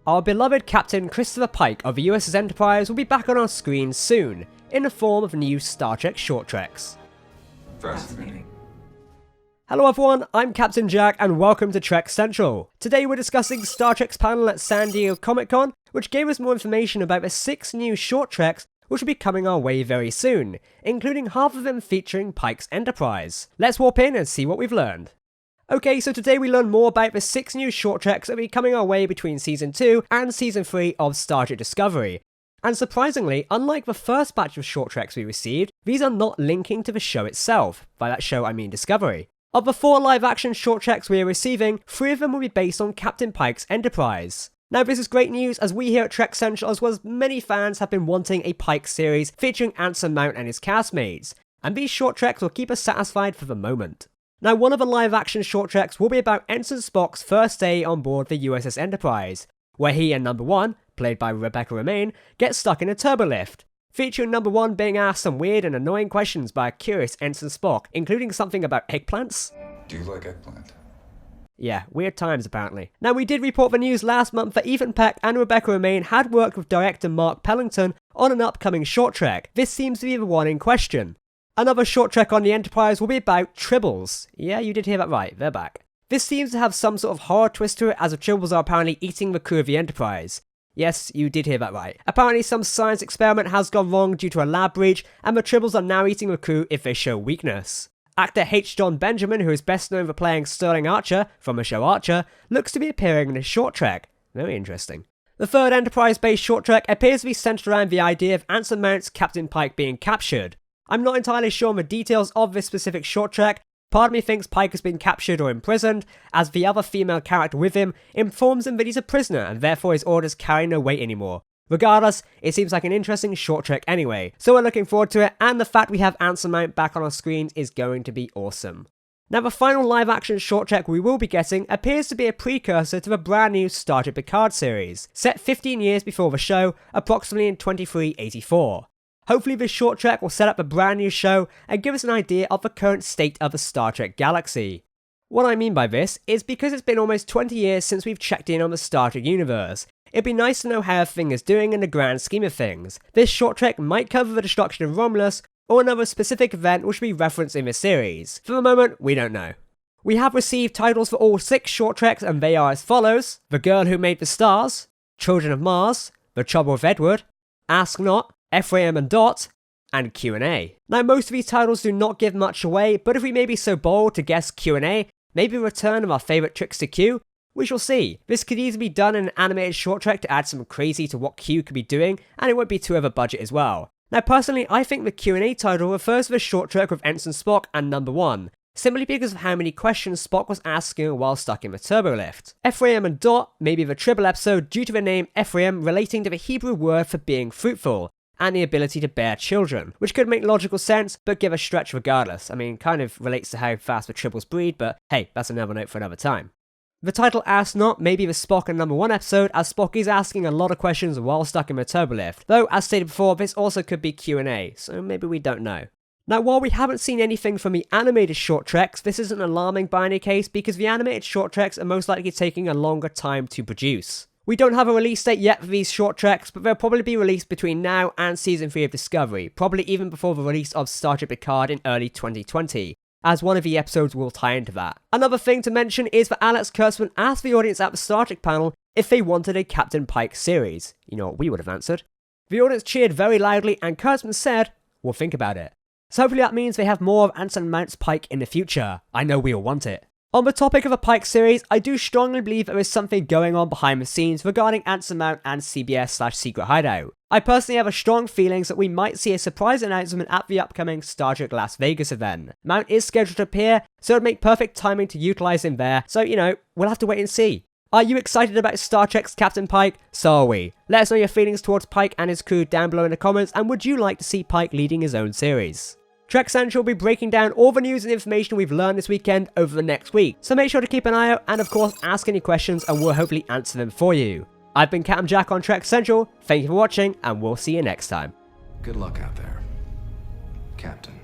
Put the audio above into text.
our beloved Captain Christopher Pike of the USS Enterprise will be back on our screens soon, in the form of new Star Trek short treks. First meeting. Hello everyone, I'm Captain Jack and welcome to Trek Central. Today we're discussing Star Trek's panel at San Diego Comic-Con, which gave us more information about the 6 new short treks which will be coming our way very soon, including half of them featuring Pike's Enterprise. Let's warp in and see what we've learned. Okay, so today we learn more about the 6 new short treks that will be coming our way between Season 2 and Season 3 of Star Trek Discovery. And surprisingly, unlike the first batch of short treks we received, these are not linking to the show itself. By that show I mean Discovery. Of the 4 live-action short treks we are receiving, 3 of them will be based on Captain Pike's Enterprise. Now this is great news, as we here at Trek Central, as well as many fans, have been wanting a Pike series featuring Anson Mount and his castmates, and these short treks will keep us satisfied for the moment. Now one of the live-action short treks will be about Ensign Spock's first day on board the USS Enterprise, where he and Number 1, played by Rebecca Romijn, get stuck in a turbolift, featuring Number 1 being asked some weird and annoying questions by a curious Ensign Spock, including something about eggplants. Do you like eggplant? Yeah, weird times apparently. Now we did report the news last month that Ethan Peck and Rebecca Romijn had worked with director Mark Pellington on an upcoming short trek. This seems to be the one in question. Another short trek on the Enterprise will be about Tribbles. Yeah, you did hear that right, they're back. This seems to have some sort of horror twist to it, as the Tribbles are apparently eating the crew of the Enterprise. Yes, you did hear that right. Apparently some science experiment has gone wrong due to a lab breach, and the Tribbles are now eating the crew if they show weakness. Actor H. John Benjamin, who is best known for playing Sterling Archer from the show Archer, looks to be appearing in this short trek. Very interesting. The third Enterprise-based short trek appears to be centered around the idea of Anson Mount's Captain Pike being captured. I'm not entirely sure on the details of this specific short trek. Part of me thinks Pike has been captured or imprisoned, as the other female character with him informs him that he's a prisoner and therefore his orders carry no weight anymore. Regardless, it seems like an interesting short trek anyway, so we're looking forward to it, and the fact we have Anson Mount back on our screens is going to be awesome. Now the final live-action short trek we will be getting appears to be a precursor to the brand new Star Trek Picard series, set 15 years before the show, approximately in 2384. Hopefully this short trek will set up a brand new show and give us an idea of the current state of the Star Trek galaxy. What I mean by this is because it's been almost 20 years since we've checked in on the Star Trek universe. It'd be nice to know how everything is doing in the grand scheme of things. This short trek might cover the destruction of Romulus, or another specific event which will be referenced in the series. For the moment, we don't know. We have received titles for all 6 short treks, and they are as follows: The Girl Who Made the Stars, Children of Mars, The Trouble with Edward, Ask Not, Ephraim and Dot, and Q&A. Now most of these titles do not give much away, but if we may be so bold to guess Q&A, maybe a return of our favourite Trickster Q, we shall see. This could easily be done in an animated short trek to add some crazy to what Q could be doing, and it won't be too over budget as well. Now personally, I think the Q&A title refers to the short trek with Ensign Spock and Number 1, simply because of how many questions Spock was asking while stuck in the turbolift. Ephraim and Dot may be the Tribble episode due to the name Ephraim relating to the Hebrew word for being fruitful, and the ability to bear children, which could make logical sense, but give a stretch regardless. I mean, kind of relates to how fast the Tribbles breed, but hey, that's another note for another time. The title Ask Not may be the Spock and Number 1 episode, as Spock is asking a lot of questions while stuck in the turbolift, though as stated before, this also could be Q&A, so maybe we don't know. Now while we haven't seen anything from the animated short treks, this isn't alarming by any case, because the animated short treks are most likely taking a longer time to produce. We don't have a release date yet for these short treks, but they'll probably be released between now and Season 3 of Discovery, probably even before the release of Star Trek Picard in early 2020, as one of the episodes will tie into that. Another thing to mention is that Alex Kurtzman asked the audience at the Star Trek panel if they wanted a Captain Pike series. You know what we would have answered. The audience cheered very loudly, and Kurtzman said, "We'll think about it." So hopefully that means they have more of Anson Mount's Pike in the future. I know we all want it. On the topic of a Pike series, I do strongly believe there is something going on behind the scenes regarding Anson Mount and CBS/Secret Hideout. I personally have a strong feelings that we might see a surprise announcement at the upcoming Star Trek Las Vegas event. Mount is scheduled to appear, so it would make perfect timing to utilise him there, so you know, we'll have to wait and see. Are you excited about Star Trek's Captain Pike? So are we. Let us know your feelings towards Pike and his crew down below in the comments, and would you like to see Pike leading his own series? Trek Central will be breaking down all the news and information we've learned this weekend over the next week, so make sure to keep an eye out and of course ask any questions and we'll hopefully answer them for you. I've been Captain Jack on Trek Central, thank you for watching and we'll see you next time. Good luck out there, Captain.